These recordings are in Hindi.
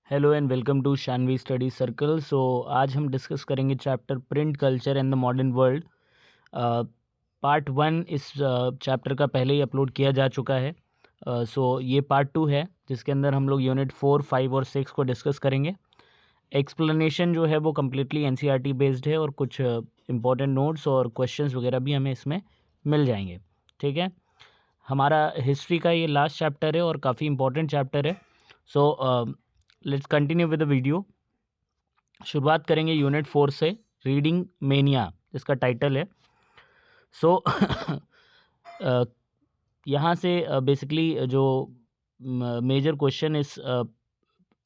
Hello and welcome to Shanvi study circle. आज हम डिस्कस करेंगे chapter print culture and the modern world. Part 1 इस चैप्टर का पहले ही अपलोड किया जा चुका है। ये पार्ट 2 है जिसके अंदर हम लोग यूनिट 4, 5 और 6 को डिस्कस करेंगे। एक्सप्लेनेशन जो है वो कम्प्लीटली एनसीईआरटी बेस्ड है और कुछ इम्पोर्टेंट नोट्स और क्वेश्चंस वगैरह भी हमें इसमें मिल जाएंगे। ठीक है, हमारा हिस्ट्री का ये लास्ट चैप्टर है और काफ़ी इम्पोर्टेंट चैप्टर है। Let's continue with the video. शुरुआत करेंगे यूनिट 4 से, रीडिंग मेनिया इसका टाइटल है। यहाँ से बेसिकली जो मेजर क्वेश्चन इस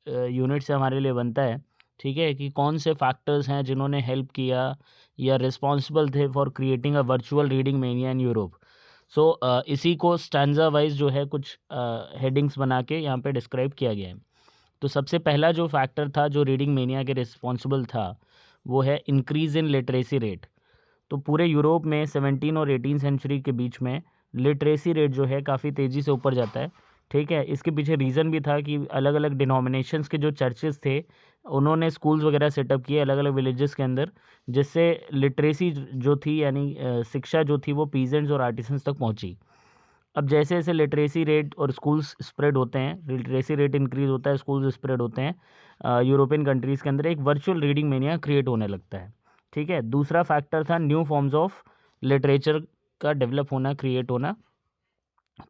यूनिट से हमारे लिए बनता है, ठीक है, कि कौन से फैक्टर्स हैं जिन्होंने हेल्प किया या रिस्पॉन्सिबल थे for creating a virtual reading mania in Europe. इसी को स्टैंजा वाइज जो है कुछ हेडिंग्स बना के यहाँ पे डिस्क्राइब किया गया है। तो सबसे पहला जो फैक्टर था जो रीडिंग मेनिया के रिस्पॉन्सिबल था वो है इंक्रीज़ इन लिटरेसी रेट। तो पूरे यूरोप में 17 और 18 सेंचुरी के बीच में लिटरेसी रेट जो है काफ़ी तेज़ी से ऊपर जाता है। ठीक है, इसके पीछे रीज़न भी था कि अलग अलग डिनोमिनेशंस के जो चर्चेस थे उन्होंने स्कूल्स वगैरह सेटअप किए अलग अलग विलेजेस के अंदर, जिससे लिटरेसी जो थी यानी शिक्षा जो थी वो पीजेंट्स और आर्टिसंस तक पहुंची। अब जैसे जैसे लिटरेसी रेट और स्कूल्स स्प्रेड होते हैं, लिटरेसी रेट इंक्रीज़ होता है, स्कूल्स स्प्रेड होते हैं यूरोपियन कंट्रीज़ के अंदर, एक वर्चुअल रीडिंग मेनिया क्रिएट होने लगता है। ठीक है, दूसरा फैक्टर था न्यू फॉर्म्स ऑफ लिटरेचर का डेवलप होना, क्रिएट होना।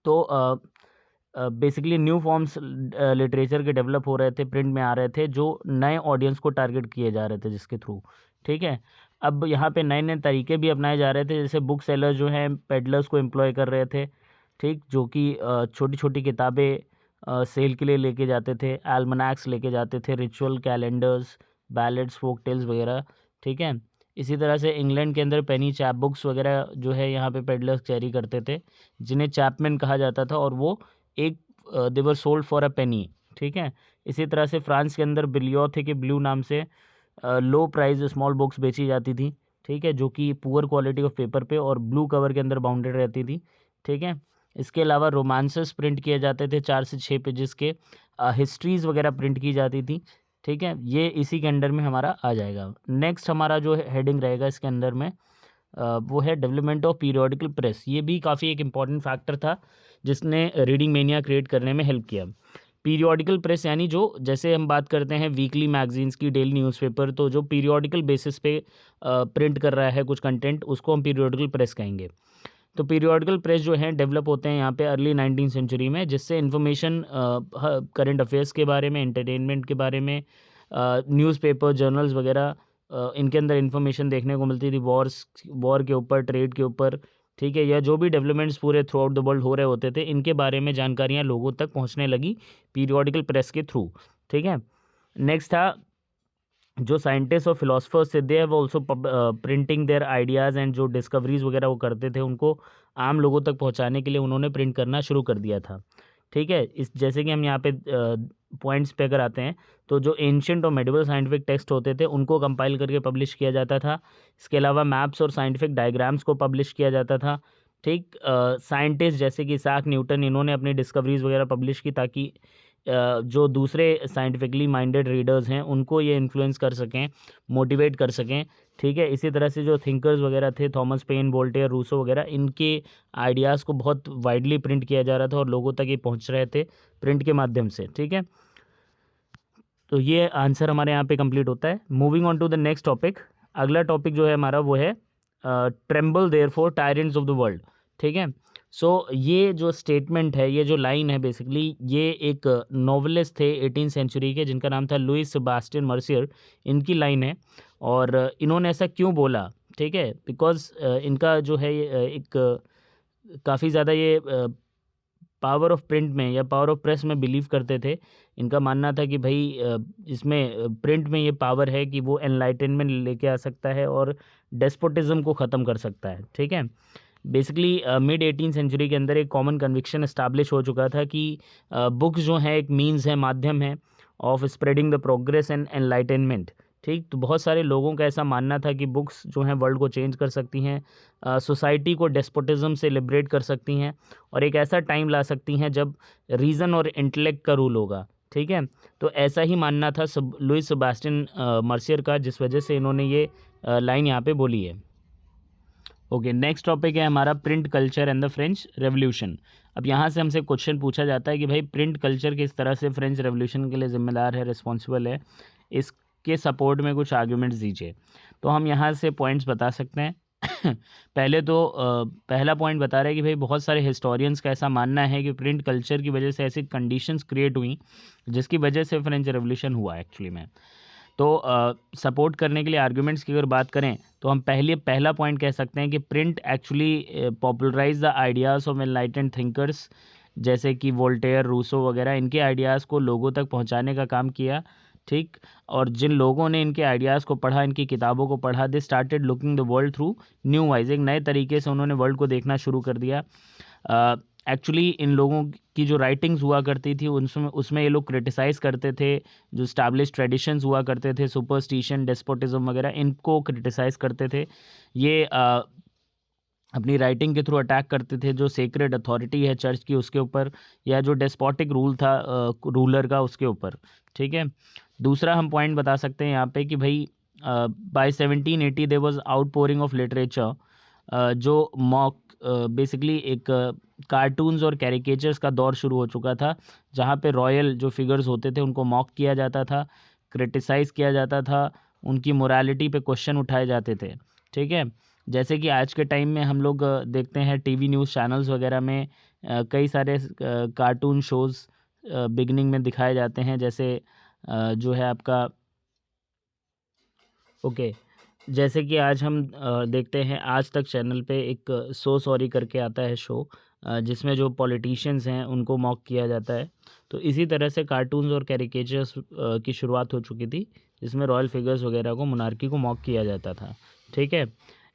तो बेसिकली न्यू फॉर्म्स लिटरेचर के डेवलप हो रहे थे, प्रिंट में आ रहे थे, जो नए ऑडियंस को टारगेट किए जा रहे थे जिसके थ्रू। ठीक है, अब यहाँ पे नए नए तरीके भी अपनाए जा रहे थे, जैसे बुक सेलर जो हैं पेडलर्स को एम्प्लॉय कर रहे थे, ठीक, जो कि छोटी छोटी किताबें सेल के लिए लेके जाते थे, एल्मनैक्स लेके जाते थे, ritual calendars, ballads, folk tales वगैरह। ठीक है, इसी तरह से इंग्लैंड के अंदर पेनी चैप बुक्स वगैरह जो है यहाँ पे पेडलर्स कैरी करते थे, जिन्हें चैपमैन कहा जाता था, और वो एक दे वर सोल्ड फॉर अ पेनी। ठीक है, इसी तरह से फ्रांस के अंदर बिलियोथे के ब्लू नाम से लो प्राइस स्मॉल बुक्स बेची जाती थी। ठीक है, जो कि पुअर क्वालिटी ऑफ पेपर पे और ब्लू कवर के अंदर बाउंडेड रहती थी। ठीक है, इसके अलावा रोमांसेस प्रिंट किए जाते थे 4 से 6 पेजेस के, हिस्ट्रीज़ वगैरह प्रिंट की जाती थी। ठीक है, ये इसी के अंडर में हमारा आ जाएगा। नेक्स्ट हमारा जो हेडिंग रहेगा इसके अंदर में वो है डेवलपमेंट ऑफ पीरियोडिकल प्रेस। ये भी काफ़ी एक इम्पॉर्टेंट फैक्टर था जिसने रीडिंग मेनिया क्रिएट करने में हेल्प किया। पीरियोडिकल प्रेस यानी जो, जैसे हम बात करते हैं वीकली मैगजीन्स की, डेली न्यूज़पेपर, तो जो पीरियोडिकल बेसिस पे प्रिंट कर रहा है कुछ कंटेंट, उसको हम पीरियोडिकल प्रेस कहेंगे। तो पीरियोडिकल प्रेस जो है डेवलप होते हैं यहाँ पे अर्ली 19 सेंचुरी में, जिससे इन्फॉर्मेशन करंट अफेयर्स के बारे में, एंटरटेनमेंट के बारे में, न्यूज़पेपर, जर्नल्स वगैरह, इनके अंदर इन्फॉर्मेशन देखने को मिलती थी, वॉर के ऊपर, ट्रेड के ऊपर। ठीक है, या जो भी डेवलपमेंट्स पूरे थ्रू आउट द वर्ल्ड हो रहे होते थे, इनके बारे में जानकारियाँ लोगों तक पहुँचने लगी पीरियोडिकल प्रेस के थ्रू। ठीक है, नेक्स्ट था जो साइंटिस्ट और फिलोसफर्स थे, they have also printing there ideas, and जो डिस्कवरीज वगैरह वो करते थे उनको आम लोगों तक पहुंचाने के लिए उन्होंने प्रिंट करना शुरू कर दिया था। ठीक है, इस जैसे कि हम यहाँ पे पॉइंट्स पे अगर आते हैं, तो जो एंशिएंट और मेडिवल साइंटिफिक टेक्स्ट होते थे उनको कंपाइल करके पब्लिश किया जाता था। इसके अलावा मैप्स और साइंटिफिक डायग्राम्स को पब्लिश किया जाता था। ठीक, साइंटिस्ट जैसे कि इसाक न्यूटन, इन्होंने अपनी डिस्कवरीज वगैरह पब्लिश की ताकि जो दूसरे साइंटिफिकली माइंडेड रीडर्स हैं उनको ये इन्फ्लुएंस कर सकें, मोटिवेट कर सकें। ठीक है, इसी तरह से जो थिंकर्स वगैरह थे, थॉमस पेन, वोल्टेयर, रूसो वगैरह, इनके आइडियाज़ को बहुत वाइडली प्रिंट किया जा रहा था और लोगों तक ये पहुंच रहे थे प्रिंट के माध्यम से। ठीक है, तो ये आंसर हमारे यहाँ पे कंप्लीट होता है। Moving on to the next topic, अगला टॉपिक जो है हमारा वो है tremble therefore tyrants of the world. ठीक है, ये जो स्टेटमेंट है, ये जो लाइन है, बेसिकली ये एक नॉवलिस्ट थे 18 सेंचुरी के जिनका नाम था लुइस सेबास्टियन मर्सियर, इनकी लाइन है। और इन्होंने ऐसा क्यों बोला, ठीक है, बिकॉज इनका जो है एक काफ़ी ज़्यादा ये पावर ऑफ प्रिंट में या पावर ऑफ प्रेस में बिलीव करते थे। इनका मानना था कि भाई इसमें प्रिंट में ये पावर है कि वो एनलाइटनमेंट लेके आ सकता है और डेस्पोटिज्म को ख़त्म कर सकता है। ठीक है, बेसिकली मिड 18 सेंचुरी के अंदर एक कॉमन कन्विक्शन इस्टाब्लिश हो चुका था कि बुक्स जो है एक मीन्स है, माध्यम है of spreading the progress and enlightenment. ठीक, तो बहुत सारे लोगों का ऐसा मानना था कि बुक्स जो हैं वर्ल्ड को चेंज कर सकती हैं, सोसाइटी को डेस्पोटिज्म से लिबरेट कर सकती हैं और एक ऐसा टाइम ला सकती हैं जब रीज़न और इंटेलेक्ट का रूल होगा। ठीक है। तो ऐसा ही मानना था लुइस सेबास्टियन मर्सियर का, जिस वजह से इन्होंने ये लाइन यहाँ पे बोली है। ओके, नेक्स्ट टॉपिक है हमारा print culture and the French revolution. अब यहाँ से हमसे क्वेश्चन पूछा जाता है कि भाई प्रिंट कल्चर किस तरह से फ्रेंच रेवोल्यूशन के लिए जिम्मेदार है, रिस्पॉन्सिबल है, इसके सपोर्ट में कुछ आर्ग्यूमेंट्स दीजिए। तो हम यहाँ से पॉइंट्स बता सकते हैं। पहले तो पहला पॉइंट बता रहे हैं कि भाई बहुत सारे हिस्टोरियंस का ऐसा मानना है कि प्रिंट कल्चर की वजह से ऐसी कंडीशंस क्रिएट हुई जिसकी वजह से फ्रेंच रेवोल्यूशन हुआ एक्चुअली में। तो सपोर्ट करने के लिए आर्ग्यूमेंट्स की अगर बात करें तो हम पहला पॉइंट कह सकते हैं कि print actually popularize the ideas of enlightened thinkers, जैसे कि वोल्टेयर, रूसो वगैरह, इनके आइडियाज़ को लोगों तक पहुंचाने का काम किया। ठीक। और जिन लोगों ने इनके आइडियाज़ को पढ़ा, इनकी किताबों को पढ़ा, they started looking the world through new wise, एक नए तरीके से उन्होंने वर्ल्ड को देखना शुरू कर दिया। एक्चुअली इन लोगों की जो राइटिंग्स हुआ करती थी उसमें ये लोग क्रिटिसाइज़ करते थे जो स्टैब्लिश ट्रेडिशंस हुआ करते थे, सुपरस्टिशन, डेस्पोटिज्म वगैरह, इनको क्रिटिसाइज़ करते थे। ये अपनी राइटिंग के थ्रू अटैक करते थे जो सेक्रेड अथॉरिटी है चर्च की उसके ऊपर, या जो डेस्पोटिक रूल था रूलर का उसके ऊपर। ठीक है। दूसरा हम पॉइंट बता सकते हैं यहाँ पे कि भाई by 1780 there was outpouring of literature, जो मॉक बेसिकली एक कार्टून्स और कैरिकेचर्स का दौर शुरू हो चुका था, जहाँ पे रॉयल जो फिगर्स होते थे उनको मॉक किया जाता था, क्रिटिसाइज़ किया जाता था, उनकी मोरालिटी पे क्वेश्चन उठाए जाते थे। ठीक है। जैसे कि आज के टाइम में हम लोग देखते हैं टीवी न्यूज़ चैनल्स वगैरह में कई सारे कार्टून शोज़ बिगनिंग में दिखाए जाते हैं, जैसे जो है आपका ओके, जैसे कि आज हम देखते हैं आज तक चैनल पे एक सो सॉरी करके आता है शो, जिसमें जो पॉलिटिशियंस हैं उनको मॉक किया जाता है। तो इसी तरह से कार्टून्स और कैरिकेचर्स की शुरुआत हो चुकी थी, जिसमें रॉयल फिगर्स वगैरह को, मोनार्की को मॉक किया जाता था। ठीक है।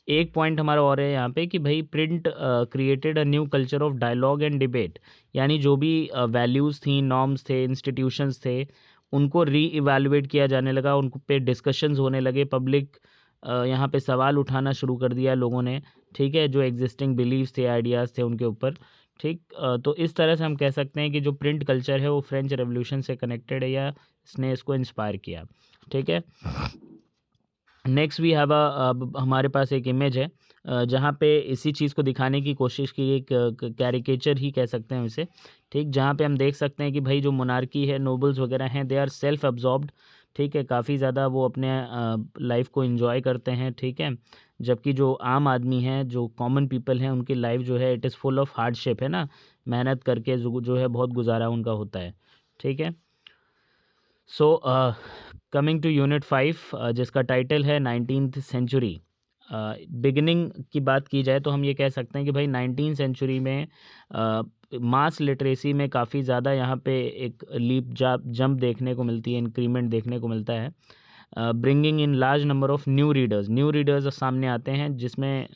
एक पॉइंट हमारा और है यहाँ पे कि भाई print created a new culture of dialogue and debate, यानी जो भी वैल्यूज़ थी, नॉर्म्स थे, इंस्टीट्यूशंस थे, उनको री इवैल्यूएट किया जाने लगा, उन पे डिस्कशंस होने लगे, पब्लिक यहाँ पे सवाल उठाना शुरू कर दिया लोगों ने। ठीक है। जो एग्जिस्टिंग बिलीव्स थे, आइडियाज़ थे उनके ऊपर। ठीक। तो इस तरह से हम कह सकते हैं कि जो प्रिंट कल्चर है वो फ्रेंच रेवोल्यूशन से कनेक्टेड है, या इसने इसको इंस्पायर किया। ठीक है। नेक्स्ट वी हैव हमारे पास एक इमेज है जहाँ पे इसी चीज़ को दिखाने की कोशिश की, एक कैरिकेचर ही कह सकते हैं इसे। ठीक। जहाँ पे हम देख सकते हैं कि भाई जो मोनार्की है, नोबल्स वगैरह हैं, दे आर सेल्फ अब्जॉर्ब्ड। ठीक है। काफ़ी ज़्यादा वो अपने लाइफ को एंजॉय करते हैं। ठीक है। जबकि जो आम आदमी हैं, जो कॉमन पीपल हैं, उनकी लाइफ जो है it is full of hardship, है ना, मेहनत करके जो है बहुत गुजारा उनका होता है। ठीक है। सो कमिंग टू यूनिट 5, जिसका टाइटल है 19th सेंचुरी। बिगिनिंग की बात की जाए तो हम ये कह सकते हैं कि भाई 19th सेंचुरी में मास लिटरेसी में काफ़ी ज़्यादा यहाँ पे एक लीप जंप देखने को मिलती है, इंक्रीमेंट देखने को मिलता है। Bringing in large number of new readers सामने आते हैं, जिसमें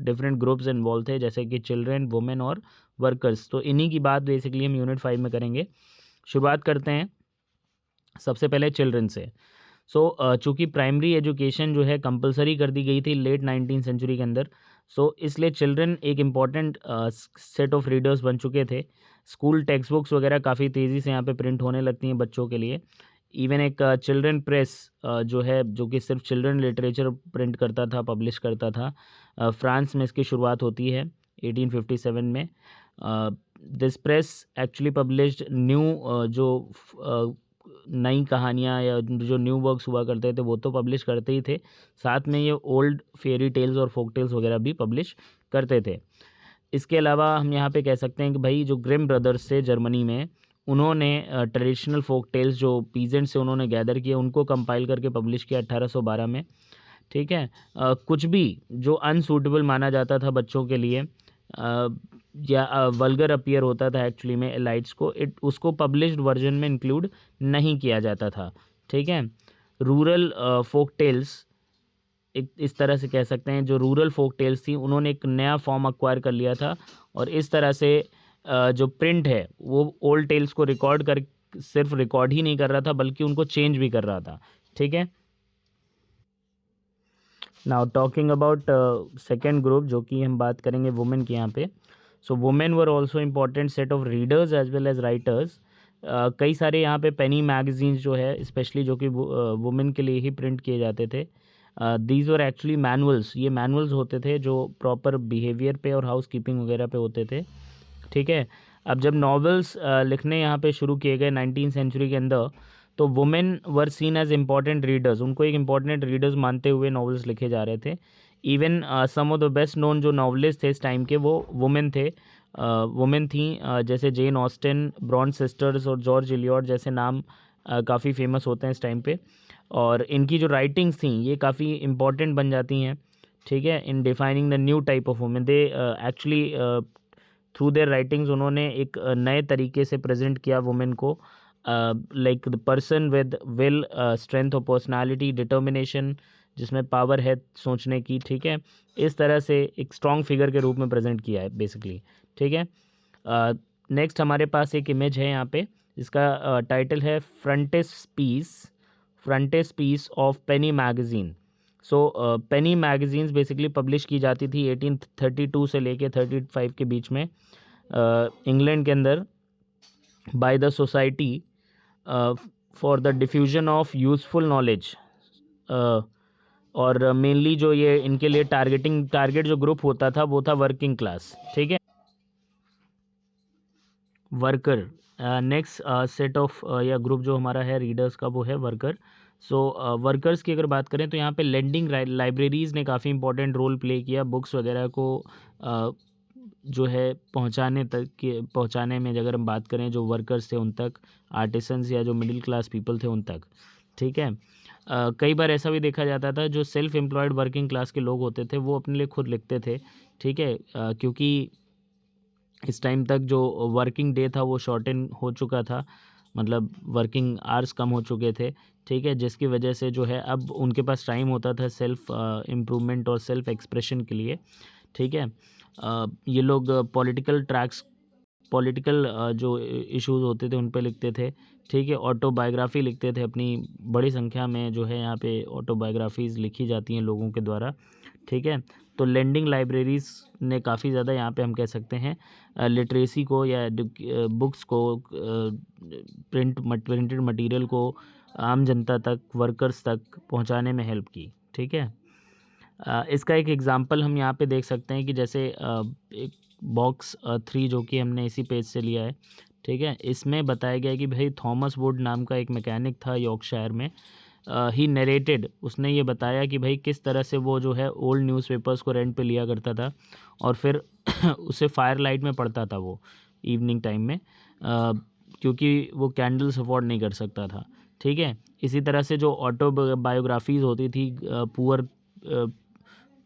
डिफरेंट ग्रुप्स इन्वॉल्व थे, जैसे कि चिल्ड्रेन, वुमेन और वर्कर्स। तो इन्हीं की बात बेसिकली हम यूनिट 5 में करेंगे। शुरुआत करते हैं सबसे पहले चिल्ड्रन से। सो चूँकि प्राइमरी एजुकेशन जो है कंपलसरी कर दी गई थी लेट 19th सेंचुरी के अंदर, सो इसलिए चिल्ड्रन एक इम्पॉर्टेंट सेट ऑफ रीडर्स बन चुके थे। स्कूल टेक्स्ट बुक्स वगैरह काफ़ी तेज़ी से यहाँ पे प्रिंट होने लगती हैं बच्चों के लिए। इवन एक चिल्ड्रन प्रेस जो है, जो कि सिर्फ चिल्ड्रन लिटरेचर प्रिंट करता था, पब्लिश करता था, फ्रांस में इसकी शुरुआत होती है 1857 में। This press actually published new जो नई कहानियाँ या जो न्यू वर्क्स हुआ करते थे वो तो पब्लिश करते ही थे, साथ में ये ओल्ड फेरी टेल्स और फोक टेल्स वगैरह भी पब्लिश करते थे। इसके अलावा हम यहाँ पे कह सकते हैं कि भाई जो ग्रिम ब्रदर्स थे जर्मनी में, उन्होंने ट्रेडिशनल फोक टेल्स जो पीजेंट से उन्होंने गैदर किए उनको कंपाइल करके पब्लिश किया 1812 में। ठीक है। कुछ भी जो अनसूटेबल माना जाता था बच्चों के लिए, या वल्गर अपीयर होता था एक्चुअली में एलाइट्स को, उसको पब्लिश्ड वर्जन में इंक्लूड नहीं किया जाता था। ठीक है। रूरल फोक टेल्स, एक इस तरह से कह सकते हैं, जो रूरल फोक टेल्स थी उन्होंने एक नया फॉर्म अक्वायर कर लिया था, और इस तरह से जो प्रिंट है वो ओल्ड टेल्स को सिर्फ रिकॉर्ड ही नहीं कर रहा था बल्कि उनको चेंज भी कर रहा था। ठीक है। Now talking about second group, जो कि हम बात करेंगे वुमेन की यहाँ पे। So women were also important set of readers as well as writers. कई सारे यहाँ पे पेनी मैगजीन्स जो है स्पेशली जो कि वुमेन के लिए ही प्रिंट किए जाते थे। दीज वर एक्चुअली मैनुअल्स, ये मैनुअल्स होते थे जो प्रॉपर बिहेवियर पे और हाउस कीपिंग वगैरह पे होते थे। ठीक है, अब जब नॉवेल्स लिखने यहाँ पे शुरू किए गए 19th सेंचुरी के अंदर, तो women were seen as important readers, उनको एक इम्पॉर्टेंट रीडर्स मानते हुए नॉवेल्स लिखे जा रहे थे। Even some of the best known जो नॉवलिस्ट थे इस टाइम के वो वुमेन थे, वुमेन थी, जैसे जेन ऑस्टिन, ब्रॉन्ड सिस्टर्स और जॉर्ज इलियट जैसे नाम काफ़ी फेमस होते हैं इस टाइम पे। और इनकी जो राइटिंग्स थी ये काफ़ी इम्पॉर्टेंट बन जाती हैं। ठीक है, इन defining the new type of women, they actually through their writings उन्होंने एक नए तरीके से प्रेजेंट किया वुमेन को, like the person with will, strength of personality, determination, जिसमें पावर है सोचने की। ठीक है, इस तरह से एक स्ट्रॉन्ग फिगर के रूप में प्रेजेंट किया है बेसिकली। ठीक है, नेक्स्ट हमारे पास एक इमेज है यहाँ पे, जिसका टाइटल है frontispiece of penny magazine. So penny magazines basically publish की जाती थी 1832 से लेके 35 के बीच में इंग्लैंड के अंदर, by the society for the diffusion of useful knowledge. और मेनली जो ये इनके लिए टारगेट जो ग्रुप होता था वो था वर्किंग क्लास। ठीक है, वर्कर। नेक्स्ट सेट ऑफ या ग्रुप जो हमारा है रीडर्स का वो है वर्कर। सो वर्कर्स की अगर बात करें तो यहाँ पे लेंडिंग लाइब्रेरीज़ ने काफ़ी इंपॉर्टेंट रोल प्ले किया बुक्स वगैरह को जो है पहुँचाने में। अगर हम बात करें जो वर्कर्स थे उन तक, आर्टिसंस या जो मिडिल क्लास पीपल थे उन तक। ठीक है, कई बार ऐसा भी देखा जाता था जो सेल्फ एम्प्लॉयड वर्किंग क्लास के लोग होते थे वो अपने लिए खुद लिखते थे। ठीक है, क्योंकि इस टाइम तक जो वर्किंग डे था वो शॉर्टन हो चुका था, मतलब वर्किंग आवर्स कम हो चुके थे। ठीक है, जिसकी वजह से जो है अब उनके पास टाइम होता था सेल्फ इम्प्रूवमेंट और सेल्फ एक्सप्रेशन के लिए। ठीक है, ये लोग पॉलिटिकल जो इश्यूज होते थे उन पे लिखते थे। ठीक है, ऑटोबायोग्राफी लिखते थे, अपनी बड़ी संख्या में जो है यहाँ पे ऑटोबायोग्राफीज़ लिखी जाती हैं लोगों के द्वारा। ठीक है, तो लेंडिंग लाइब्रेरीज़ ने काफ़ी ज़्यादा यहाँ पे हम कह सकते हैं लिटरेसी को या बुक्स को, प्रिंटेड मटेरियल को आम जनता तक, वर्कर्स तक पहुँचाने में हेल्प की। ठीक है, इसका एक एग्ज़ाम्पल हम यहाँ पे देख सकते हैं कि जैसे एक बॉक्स 3 जो कि हमने इसी पेज से लिया है। ठीक है, इसमें बताया गया है कि भाई थॉमस वुड नाम का एक मैकेनिक था यॉर्कशायर में। ही नरेटेड, उसने ये बताया कि भाई किस तरह से वो जो है ओल्ड न्यूज़पेपर्स को रेंट पे लिया करता था और फिर उसे फायर लाइट में पढ़ता था वो इवनिंग टाइम में, क्योंकि वो कैंडल्स अफोर्ड नहीं कर सकता था। ठीक है, इसी तरह से जो ऑटोबायोग्राफीज़ होती थी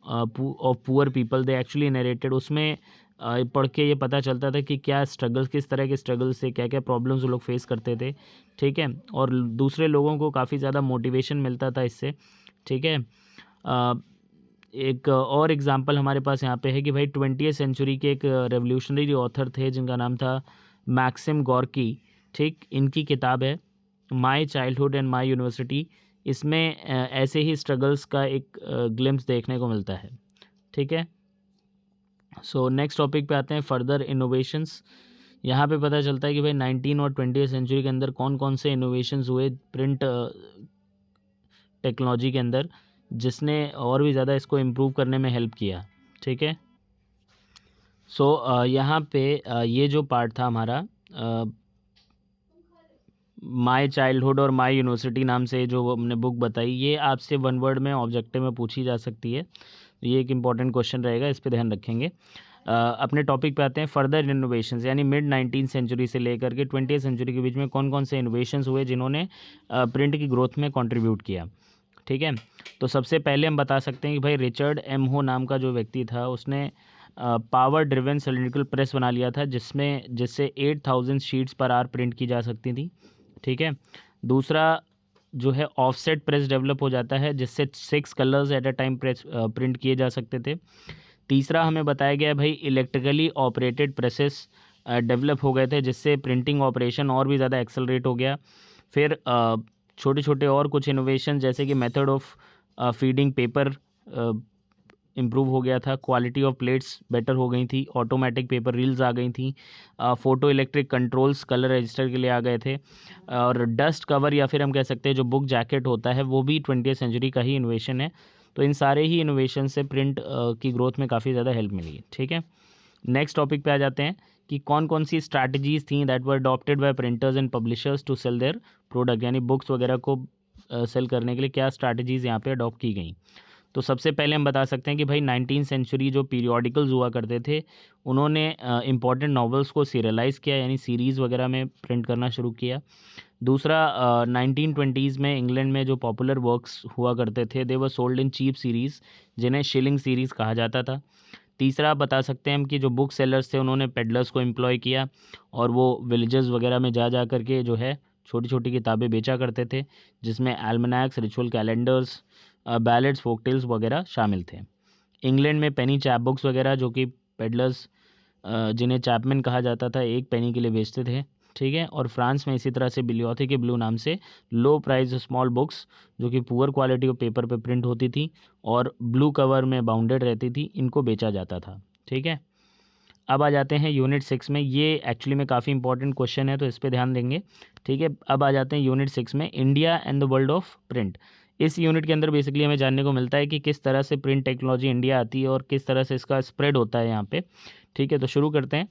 of poor people, they actually narrated, उसमें पढ़ के ये पता चलता था कि क्या स्ट्रगल्स, किस तरह के स्ट्रगल्स से क्या क्या प्रॉब्लम्स वो लोग फेस करते थे। ठीक है, और दूसरे लोगों को काफ़ी ज़्यादा मोटिवेशन मिलता था इससे। ठीक है, एक और एग्जांपल हमारे पास यहाँ पे है कि भाई 20वीं सेंचुरी के एक रेवोल्यूशनरी ऑथर थे जिनका नाम था मैक्सिम गॉर्की। ठीक, इनकी किताब है my childhood and my university. इसमें ऐसे ही स्ट्रगल्स का एक ग्लिम्स देखने को मिलता है। ठीक है, सो नेक्स्ट टॉपिक पे आते हैं, फर्दर इनोवेशंस। यहाँ पे पता चलता है कि भाई 19 और 20वीं सेंचुरी के अंदर कौन कौन से इनोवेशंस हुए प्रिंट टेक्नोलॉजी के अंदर, जिसने और भी ज़्यादा इसको इम्प्रूव करने में हेल्प किया। ठीक है, सो यहाँ पे ये जो पार्ट था हमारा माय चाइल्डहुड और माय यूनिवर्सिटी नाम से जो हमने बुक बताई, ये आपसे वन वर्ड में ऑब्जेक्टिव में पूछी जा सकती है। ये एक इम्पॉर्टेंट क्वेश्चन रहेगा, इस पे ध्यान रखेंगे। अपने टॉपिक पे आते हैं, फर्दर इनोवेशंस, यानी मिड 19th सेंचुरी से लेकर के 20वीं सेंचुरी के बीच में कौन कौन से इनोवेशंस हुए जिन्होंने प्रिंट की ग्रोथ में कंट्रीब्यूट किया। ठीक है, तो सबसे पहले हम बता सकते हैं कि भाई रिचर्ड एम हो नाम का जो व्यक्ति था उसने पावर ड्रिवन सिलिंड्रिकल प्रेस बना लिया था जिससे 8000 शीट्स पर आवर प्रिंट की जा सकती थी। ठीक है, दूसरा जो है ऑफसेट प्रेस डेवलप हो जाता है जिससे 6 colours at a time print किए जा सकते थे। तीसरा हमें बताया गया भाई इलेक्ट्रिकली ऑपरेटेड प्रेसेस डेवलप हो गए थे जिससे प्रिंटिंग ऑपरेशन और भी ज़्यादा एक्सेलरेट हो गया। फिर छोटे छोटे और कुछ इनोवेशन जैसे कि method of feeding paper improve हो गया था, क्वालिटी ऑफ प्लेट्स बेटर हो गई थी, ऑटोमेटिक पेपर रील्स आ गई थी, photo electric controls colour register के लिए आ गए थे, और डस्ट कवर या फिर हम कह सकते हैं जो बुक जैकेट होता है वो भी 20th सेंचुरी का ही इनोवेशन है। तो इन सारे ही इनोवेशन से प्रिंट की ग्रोथ में काफ़ी ज़्यादा हेल्प मिली है। ठीक है, नेक्स्ट टॉपिक पे आ जाते हैं कि कौन कौन सी स्ट्रैटेजीज थी that were adopted by printers and publishers to sell their product, यानी बुक्स वगैरह को सेल करने के लिए क्या स्ट्रैटेजीज़ यहाँ पे अडॉप्ट की गई। तो सबसे पहले हम बता सकते हैं कि भाई 19th सेंचुरी जो पीरियोडिकल्स हुआ करते थे उन्होंने इंपॉर्टेंट नॉवेल्स को सीरियलाइज़ किया, यानी सीरीज़ वगैरह में प्रिंट करना शुरू किया। दूसरा, 1920s में इंग्लैंड में जो पॉपुलर वर्क्स हुआ करते थे they were sold in cheap series, जिन्हें शिलिंग सीरीज़ कहा जाता था। तीसरा बता सकते हैं हम कि जो बुक सेलर्स थे उन्होंने पेडलर्स को एम्प्लॉय किया और वो विलेजेस वगैरह में जा कर के जो है छोटी छोटी किताबें बेचा करते थे, जिसमें एल्मनैक्स, रिचुअल कैलेंडर्स, बैलेड्स, फोकटेल्स वगैरह शामिल थे। इंग्लैंड में पेनी चैप बुक्स वगैरह जो कि पेडलर्स जिन्हें चैपमैन कहा जाता था 1 पेनी के लिए बेचते थे। ठीक है, और फ्रांस में इसी तरह से बिलियोथी के ब्लू नाम से लो प्राइस स्मॉल बुक्स जो कि पुअर क्वालिटी ऑफ पेपर पे प्रिंट होती थी और ब्लू कवर में बाउंडेड रहती थी, इनको बेचा जाता था। ठीक है, अब आ जाते हैं यूनिट 6 में। ये एक्चुअली में काफ़ी इंपॉर्टेंट क्वेश्चन है तो इस पर ध्यान देंगे। ठीक है, अब आ जाते हैं यूनिट 6 में, India and the world of print. इस यूनिट के अंदर बेसिकली हमें जानने को मिलता है कि किस तरह से प्रिंट टेक्नोलॉजी इंडिया आती है और किस तरह से इसका स्प्रेड होता है यहाँ पे। ठीक है, तो शुरू करते हैं।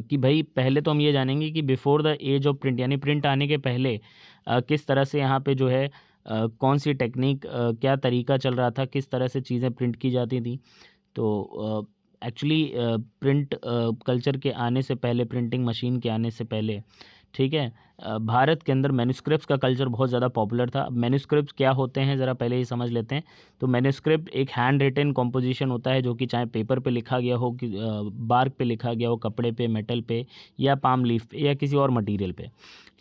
कि भाई पहले तो हम ये जानेंगे कि before the age of print, यानी प्रिंट आने के पहले किस तरह से यहाँ पे जो है कौन सी टेक्निक, क्या तरीका चल रहा था, किस तरह से चीज़ें प्रिंट की जाती थी। तो एक्चुअली प्रिंट कल्चर के आने से पहले, प्रिंटिंग मशीन के आने से पहले, ठीक है, भारत के अंदर मैन्युस्क्रिप्ट्स का कल्चर बहुत ज़्यादा पॉपुलर था। मैन्युस्क्रिप्ट्स क्या होते हैं ज़रा पहले ही समझ लेते हैं। तो मैन्युस्क्रिप्ट एक हैंड रिटन कॉम्पोजिशन होता है जो कि चाहे पेपर पे लिखा गया हो, कि बार्क पे लिखा गया हो, कपड़े पे, मेटल पे, या पाम लीफ पे, या किसी और मटेरियल पे।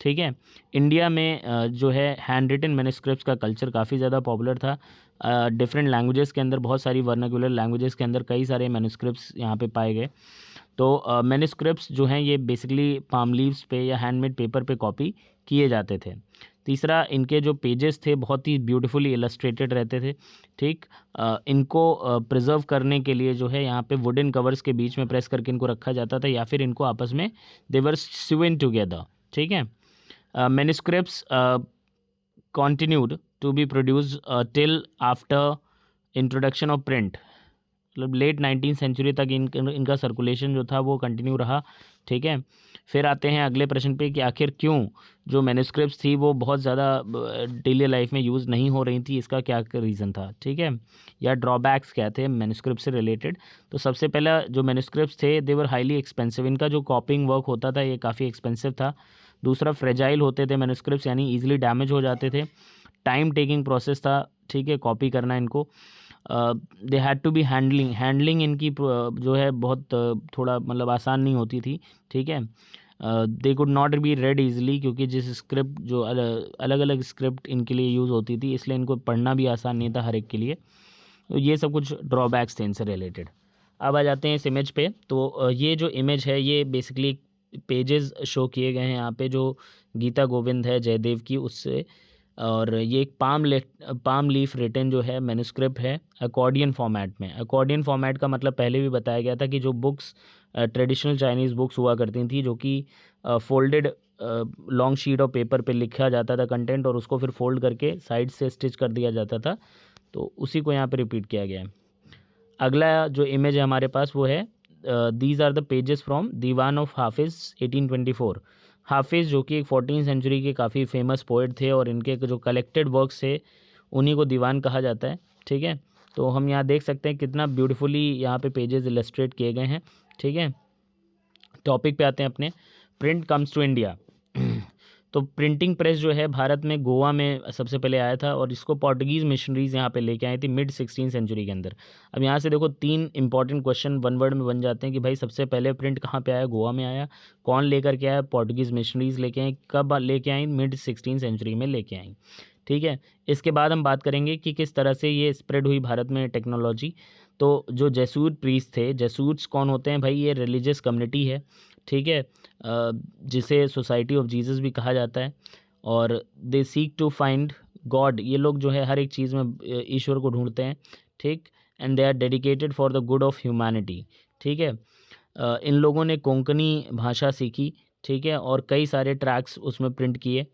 ठीक है, इंडिया में जो है हैंड रिटन मैन्युस्क्रिप्ट्स का कल्चर काफ़ी ज़्यादा पॉपुलर था। डिफरेंट लैंग्वेजेस के अंदर, बहुत सारी वर्नाक्युलर लैंग्वेजेस के अंदर कई सारे मैन्युस्क्रिप्ट्स यहाँ पे पाए गए। तो मैन्युस्क्रिप्ट्स जो हैं ये बेसिकली पाम लीव्स पे या हैंडमेड पेपर पे कॉपी किए जाते थे। तीसरा, इनके जो पेजेस थे बहुत ही ब्यूटीफुली इलस्ट्रेटेड रहते थे। ठीक, इनको प्रिजर्व करने के लिए जो है यहाँ पे वुडन कवर्स के बीच में प्रेस करके इनको रखा जाता था, या फिर इनको आपस में दे वर स्यूइन टुगेदर। ठीक है, manuscripts continued to be produced till after introduction of print, मतलब लेट 19th सेंचुरी तक इनका सर्कुलेशन जो था वो कंटिन्यू रहा। ठीक है, फिर आते हैं अगले प्रश्न पे कि आखिर क्यों जो मैन्युस्क्रिप्ट्स थी वो बहुत ज़्यादा डेली लाइफ में यूज़ नहीं हो रही थी, इसका क्या रीज़न था। ठीक है, या ड्रॉबैक्स क्या थे मैन्युस्क्रिप्ट से रिलेटेड। तो सबसे पहला, जो मैन्युस्क्रिप्ट्स थे दे वर हाईली एक्सपेंसिव, इनका जो कॉपिंग वर्क होता था ये काफ़ी एक्सपेंसिव था। दूसरा, फ्रेजाइल होते थे मैन्युस्क्रिप्ट्स, यानी ईजिली डैमेज हो जाते थे। टाइम टेकिंग प्रोसेस था, ठीक है, कॉपी करना इनको। They had to be handling इनकी जो है बहुत थोड़ा मतलब आसान नहीं होती थी। ठीक है, they could not be red easily, क्योंकि जिस स्क्रिप्ट जो अलग अलग स्क्रिप्ट इनके लिए यूज़ होती थी इसलिए इनको पढ़ना भी आसान नहीं था हर एक के लिए। तो ये सब कुछ ड्रॉबैक्स थे इनसे रिलेटेड। अब आ जाते हैं इस इमेज पे। तो ये जो इमेज है ये बेसिकली पेजेस शो किए गए हैं यहाँ पे, जो गीता गोविंद है जयदेव की उससे, और ये एक पाम लीफ रिटन जो है मैन्युस्क्रिप्ट है अकॉर्डियन फॉर्मेट में। अकॉर्डियन फॉर्मेट का मतलब पहले भी बताया गया था कि जो बुक्स ट्रेडिशनल चाइनीज़ बुक्स हुआ करती थी, जो कि folded long sheet of paper पे लिखा जाता था कंटेंट, और उसको फिर फोल्ड करके साइड से स्टिच कर दिया जाता था, तो उसी को यहाँ पे रिपीट किया गया है। अगला जो इमेज है हमारे पास वो है, these are the pages from Diwan of Hafiz 1824। हाफिज़ जो कि एक 14th सेंचुरी के काफ़ी फेमस पोइट थे, और इनके जो कलेक्टेड वर्क्स थे उन्हीं को दीवान कहा जाता है। ठीक है, तो हम यहाँ देख सकते हैं कितना ब्यूटीफुली यहाँ पे पेजेस इलस्ट्रेट किए गए हैं। ठीक है, टॉपिक पे आते हैं अपने, प्रिंट कम्स टू इंडिया। तो प्रिंटिंग प्रेस जो है भारत में गोवा में सबसे पहले आया था, और इसको पोर्टुगीज़ मिशनरीज़ यहाँ पे लेके आई थी मिड 16th सेंचुरी के अंदर। अब यहाँ से देखो 3 इंपॉर्टेंट क्वेश्चन वन वर्ड में बन जाते हैं कि भाई सबसे पहले प्रिंट कहाँ पे आया, गोवा में आया, कौन लेकर के आया, पोर्टुगीज़ मिशनरीज़ लेके आई, कब लेके आई, मिड 16th सेंचुरी में लेके आई। ठीक है, इसके बाद हम बात करेंगे कि किस तरह से ये स्प्रेड हुई भारत में टेक्नोलॉजी। तो जो जेसूट प्रीस्ट थे, जेसूट्स कौन होते हैं भाई, ये रिलीजियस कम्युनिटी है। ठीक है, जिसे सोसाइटी ऑफ जीसस भी कहा जाता है, और they seek to find God, ये लोग जो है हर एक चीज़ में ईश्वर को ढूंढते हैं। ठीक, and they are dedicated for the good of humanity. ठीक है, इन लोगों ने कोंकणी भाषा सीखी, ठीक है, और कई सारे ट्रैक्स उसमें प्रिंट किए।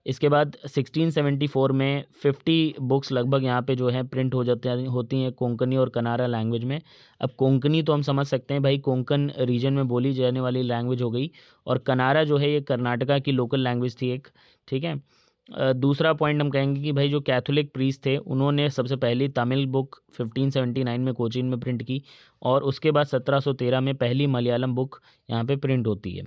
इसके बाद 1674 में 50 बुक्स लगभग यहाँ पे जो है प्रिंट हो जाते होती हैं कोंकणी और कनारा लैंग्वेज में। अब कोंकणी तो हम समझ सकते हैं भाई, कोंकण रीजन में बोली जाने वाली लैंग्वेज हो गई, और कनारा जो है ये कर्नाटका की लोकल लैंग्वेज थी एक। ठीक है, दूसरा पॉइंट हम कहेंगे कि भाई जो कैथोलिक प्रीस्ट थे उन्होंने सबसे पहली तमिल बुक 1579 में कोचीन में प्रिंट की, और उसके बाद 1713 में पहली मलयालम बुक यहाँ पे प्रिंट होती है।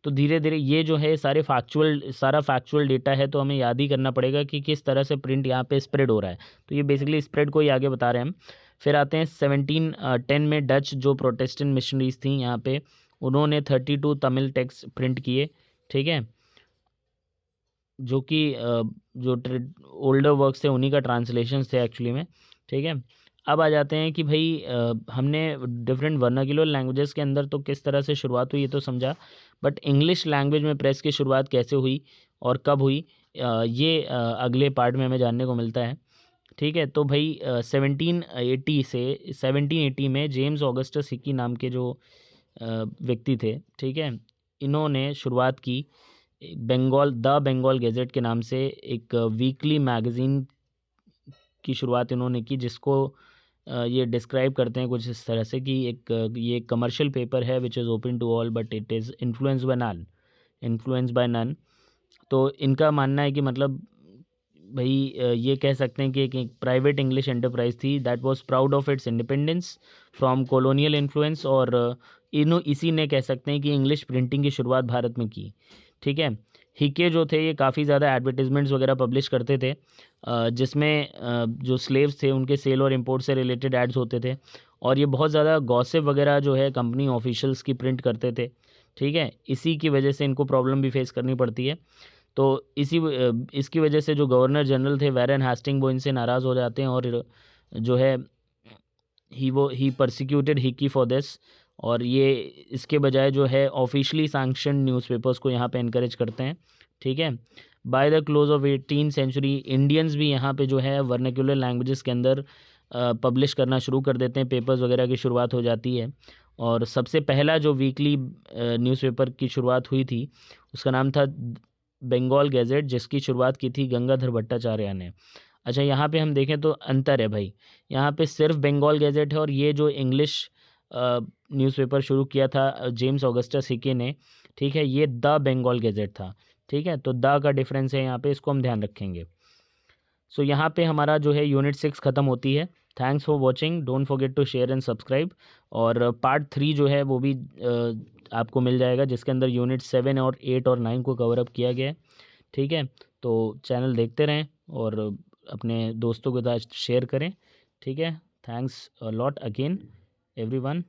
तो धीरे धीरे ये जो है सारा फैक्चुअल डेटा है, तो हमें याद ही करना पड़ेगा कि किस तरह से प्रिंट यहाँ पे स्प्रेड हो रहा है। तो ये बेसिकली स्प्रेड को ही आगे बता रहे हैं हम। फिर आते हैं 1710 में डच जो प्रोटेस्टेंट मिशनरीज थी यहाँ पे, उन्होंने 32 तमिल टेक्स्ट प्रिंट किए। ठीक है, जो कि जो ओल्डर वर्क्स थे उन्हीं का ट्रांसलेशन थे एक्चुअली में। ठीक है, अब आ जाते हैं कि भाई हमने डिफरेंट वर्नाक्युलर लैंग्वेजेस के अंदर तो किस तरह से शुरुआत हुई ये तो समझा, बट इंग्लिश लैंग्वेज में प्रेस की शुरुआत कैसे हुई और कब हुई, ये अगले पार्ट में हमें जानने को मिलता है। ठीक है, तो भाई 1780 में जेम्स ऑगस्टस हिकी नाम के जो व्यक्ति थे, ठीक है, इन्होंने शुरुआत की द बंगाल गैजेट के नाम से एक वीकली मैगज़ीन की शुरुआत इन्होंने की, जिसको ये डिस्क्राइब करते हैं कुछ इस तरह से कि ये कमर्शियल पेपर है which is open to all but it is influence by none. तो इनका मानना है कि मतलब भाई ये कह सकते हैं कि एक प्राइवेट इंग्लिश एंटरप्राइज थी that was proud of its independence from colonial influence, और इसी ने कह सकते हैं कि इंग्लिश प्रिंटिंग की शुरुआत भारत में की। ठीक है, हिके जो थे ये काफ़ी ज़्यादा एडवर्टीजमेंट्स वगैरह पब्लिश करते थे, जिसमें जो स्लेव्स थे उनके सेल और इंपोर्ट से रिलेटेड एड्स होते थे, और ये बहुत ज़्यादा गॉसिप वगैरह जो है कंपनी ऑफिशियल्स की प्रिंट करते थे। ठीक है, इसी की वजह से इनको प्रॉब्लम भी फेस करनी पड़ती है। तो इसकी वजह से जो गवर्नर जनरल थे वैरन हेस्टिंग, वो इनसे नाराज़ हो जाते हैं, और जो है ही परसिक्यूटेड हिकी फॉर दिस, और ये इसके बजाय जो है ऑफिशियली सैंक्शन न्यूज़पेपर्स को यहाँ पे इनकरेज करते हैं। ठीक है, by the close of 18th century Indians भी यहाँ पे जो है वर्नाक्युलर लैंग्वेजेस के अंदर पब्लिश करना शुरू कर देते हैं, पेपर्स वगैरह की शुरुआत हो जाती है। और सबसे पहला जो वीकली न्यूज़पेपर की शुरुआत हुई थी उसका नाम था बंगाल गैजेट, जिसकी शुरुआत की थी गंगाधर भट्टाचार्य ने। अच्छा, यहाँ पे हम देखें तो अंतर है भाई, यहाँ पे सिर्फ बंगाल गैजेट है, और ये जो इंग्लिश न्यूज़पेपर शुरू किया था जेम्स ऑगस्टस हिके ने, ठीक है, ये द बंगाल गैजेट था। ठीक है, तो द का डिफरेंस है यहाँ पे, इसको हम ध्यान रखेंगे। सो यहाँ पे हमारा जो है यूनिट 6 ख़त्म होती है। Thanks for watching, don't forget to share and subscribe. और पार्ट 3 जो है वो भी आपको मिल जाएगा, जिसके अंदर यूनिट 7 और 8 और 9 को कवर अप किया गया है। ठीक है, तो चैनल देखते रहें और अपने दोस्तों के साथ शेयर करें। ठीक है, thanks a lot again everyone.